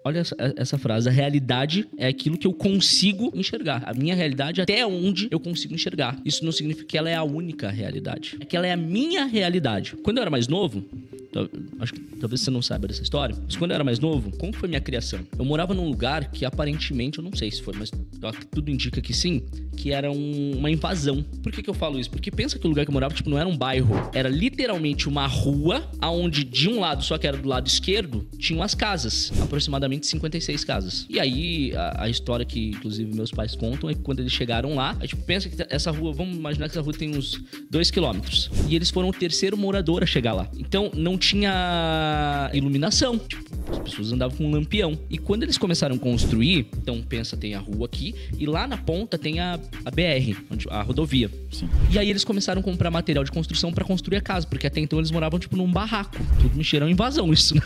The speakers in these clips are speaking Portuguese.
olha essa frase. A realidade é aquilo que eu consigo enxergar. A minha realidade é até onde eu consigo enxergar. Isso não significa que ela é a única realidade. É que ela é a minha realidade. Quando eu era mais novo... Acho que talvez você não saiba dessa história, mas quando eu era mais novo, como foi minha criação? Eu morava num lugar que aparentemente, eu não sei se foi, mas tudo indica que sim, que era uma invasão. Por que eu falo isso? Porque pensa que o lugar que eu morava, tipo, não era um bairro, era literalmente uma rua, aonde de um lado, só que era do lado esquerdo, tinham as casas, aproximadamente 56 casas. E aí, a história que, inclusive, meus pais contam é que quando eles chegaram lá, a gente pensa que essa rua, vamos imaginar que essa rua tem uns 2 quilômetros. E eles foram o terceiro morador a chegar lá. Então, não tinha iluminação. Tipo, as pessoas andavam com um lampião. E quando eles começaram a construir, então pensa, tem a rua aqui, e lá na ponta tem a BR, a rodovia. Sim. E aí eles começaram a comprar material de construção pra construir a casa, porque até então eles moravam, tipo, num barraco. Tudo me cheirou invasão isso, né?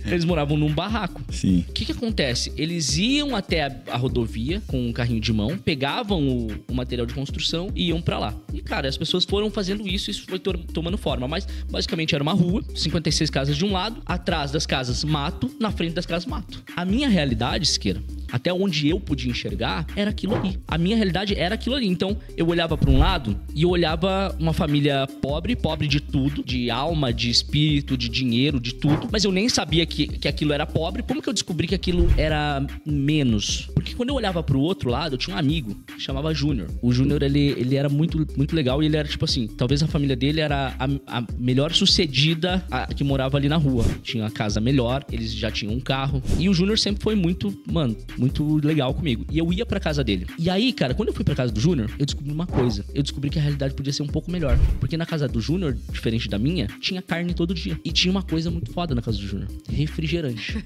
Eles moravam num barraco. Sim. O que acontece? Eles iam até a rodovia com um carrinho de mão, pegavam o material de construção e iam pra lá. E, cara, as pessoas foram fazendo isso foi tomando forma. Mas, basicamente, era uma rua, 56 casas de um lado, atrás das casas mato, na frente das casas mato. A minha realidade, Siqueira, até onde eu podia enxergar, era aquilo ali. A minha realidade era aquilo ali. Então, eu olhava pra um lado e eu olhava uma família pobre de tudo, de alma, de espírito, de dinheiro, de tudo. Mas eu nem sabia que aquilo era pobre. Como que eu descobri que aquilo era menos? Porque quando eu olhava pro outro lado, eu tinha um amigo que chamava Júnior. O Júnior, ele era muito, muito legal e ele era, tipo assim, talvez a família dele era a melhor sucedida que morava ali na rua. Tinha a casa melhor, eles já tinham um carro. E o Júnior sempre foi muito, mano, muito legal comigo. E eu ia pra casa dele. E aí, cara, quando eu fui pra casa do Júnior, eu descobri uma coisa. Eu descobri que a realidade podia ser um pouco melhor. Porque na casa do Júnior, diferente da minha, tinha carne todo dia. E tinha uma coisa muito foda na casa do Júnior. Refrigerante.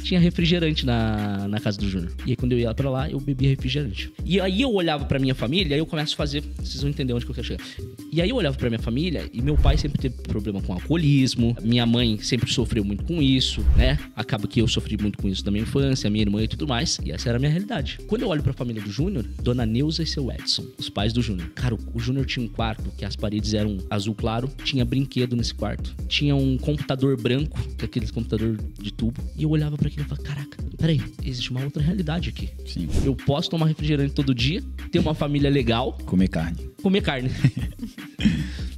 Tinha refrigerante na casa do Júnior. E aí, quando eu ia pra lá, eu bebia refrigerante. E aí, eu olhava pra minha família, aí eu começo a fazer... Vocês vão entender onde que eu quero chegar. E aí, eu olhava pra minha família, e meu pai sempre teve problema com alcoolismo. Minha mãe sempre sofreu muito com isso, né? Acaba que eu sofri muito com isso na minha infância, minha irmã e tudo mais. E essa era a minha realidade. Quando eu olho pra família do Júnior, Dona Neuza e seu Edson, os pais do Júnior. Cara, o Júnior tinha um quarto que as paredes eram azul claro. Tinha brinquedo nesse quarto. Tinha um computador branco, que é aquele computador de tubo. E eu olhava pra aquilo e falava, caraca, peraí, existe uma outra realidade aqui. Sim. Eu posso tomar refrigerante todo dia, ter uma família legal. Comer carne. Comer carne.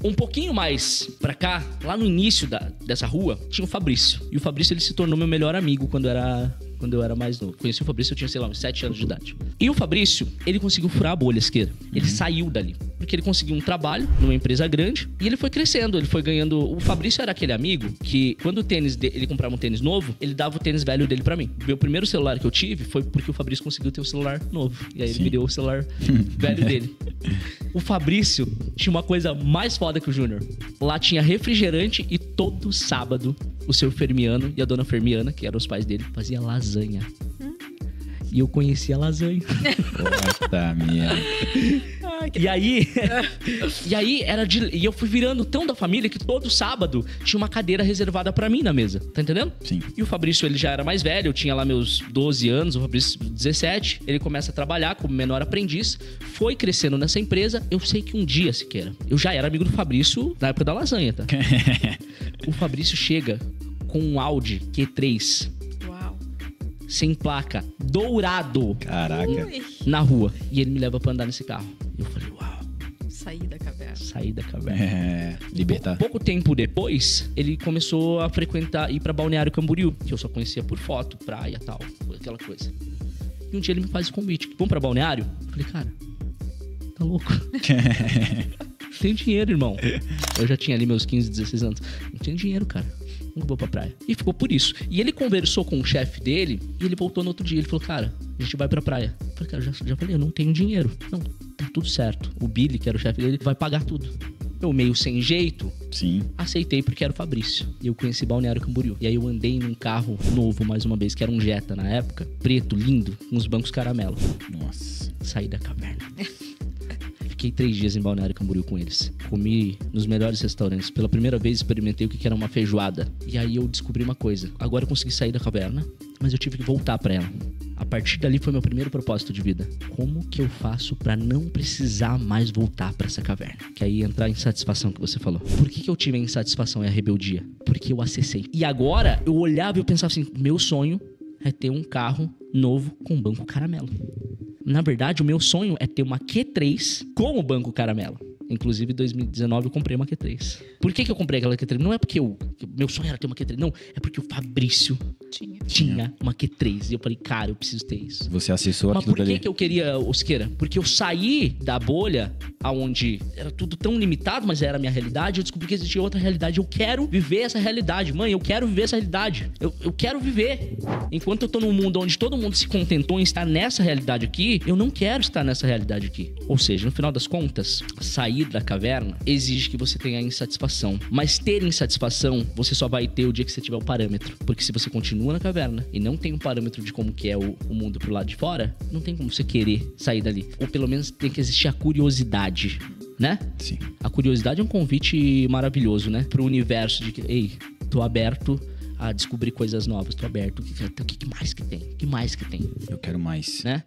Um pouquinho mais pra cá, lá no início dessa rua, tinha o Fabrício. E o Fabrício, ele se tornou meu melhor amigo quando eu era mais novo. Conheci o Fabrício, eu tinha, sei lá, uns 7 anos de idade. E o Fabrício, ele conseguiu furar a bolha, Siqueira. Ele saiu dali. Porque ele conseguiu um trabalho numa empresa grande e ele foi crescendo, ele foi ganhando... O Fabrício era aquele amigo que, quando o tênis ele comprava um tênis novo, ele dava o tênis velho dele pra mim. Meu primeiro celular que eu tive foi porque o Fabrício conseguiu ter um celular novo. E aí ele me deu o celular velho dele. O Fabrício tinha uma coisa mais foda que o Júnior. Lá tinha refrigerante e todo sábado o seu Fermiano e a dona Fermiana, que eram os pais dele, fazia lasanha. E eu conhecia a lasanha. Puta merda. E aí e eu fui virando tão da família que todo sábado tinha uma cadeira reservada pra mim na mesa. Tá entendendo? Sim. E o Fabrício, ele já era mais velho, eu tinha lá meus 12 anos, o Fabrício 17. Ele começa a trabalhar como menor aprendiz, foi crescendo nessa empresa. Eu sei que um dia, Siqueira, eu já era amigo do Fabrício na época da lasanha, tá? O Fabrício chega com um Audi Q3 sem placa, dourado. Caraca. Na rua. E ele me leva pra andar nesse carro. E eu falei, uau. Saí da caverna. Saí da caverna. É, libertar. Pouco tempo depois, ele começou a frequentar, ir pra Balneário Camboriú, que eu só conhecia por foto, praia e tal, aquela coisa. E um dia ele me faz o convite. Vamos pra Balneário? Eu falei, cara, tá louco? Tem dinheiro, irmão. Eu já tinha ali meus 15, 16 anos. Não tinha dinheiro, cara. Nunca vou pra praia. E ficou por isso. E ele conversou com o chefe dele e ele voltou no outro dia. Ele falou, cara, a gente vai pra praia. Eu falei, cara, já falei, eu não tenho dinheiro. Não, tá tudo certo. O Billy, que era o chefe dele, vai pagar tudo. Eu meio sem jeito, sim, aceitei porque era o Fabrício. E eu conheci Balneário Camboriú. E aí eu andei num carro novo, mais uma vez, que era um Jetta na época. Preto, lindo, com os bancos caramelo. Nossa. Saí da caverna. Fiquei 3 dias em Balneário Camboriú com eles. Comi nos melhores restaurantes. Pela primeira vez experimentei o que era uma feijoada. E aí eu descobri uma coisa. Agora eu consegui sair da caverna, mas eu tive que voltar pra ela. A A partir dali foi meu primeiro propósito de vida. Como que eu faço pra não precisar mais voltar pra essa caverna? Que aí entra a insatisfação que você falou. Por que eu tive a insatisfação e a rebeldia? Porque eu acessei. E agora eu olhava e eu pensava assim, meu sonho é ter um carro novo com banco caramelo. Na verdade, o meu sonho é ter uma Q3 com o banco caramelo. Inclusive, em 2019, eu comprei uma Q3. Por que eu comprei aquela Q3? Não é porque meu sonho era ter uma Q3. Não, é porque o Fabrício tinha uma Q3. E eu falei, cara, eu preciso ter isso. Você acessou Mas aquilo por dali. que eu queria, Osqueira? Porque eu saí da bolha onde era tudo tão limitado, mas era a minha realidade. Eu descobri que existia outra realidade. Eu quero viver essa realidade. Mãe, eu quero viver essa realidade. Eu quero viver. Enquanto eu tô num mundo onde todo mundo se contentou em estar nessa realidade aqui, eu não quero estar nessa realidade aqui. Ou seja, no final das contas, sair da caverna exige que você tenha insatisfação. Mas ter insatisfação, você só vai ter o dia que você tiver o parâmetro. Porque se você continua na caverna e não tem um parâmetro de como que é o mundo pro lado de fora, não tem como você querer sair dali. Ou pelo menos tem que existir a curiosidade, né? Sim. A curiosidade é um convite maravilhoso, né? Pro universo de que, ei, tô aberto a descobrir coisas novas, tô aberto. O que mais que tem? O que mais que tem? Eu quero mais. Né?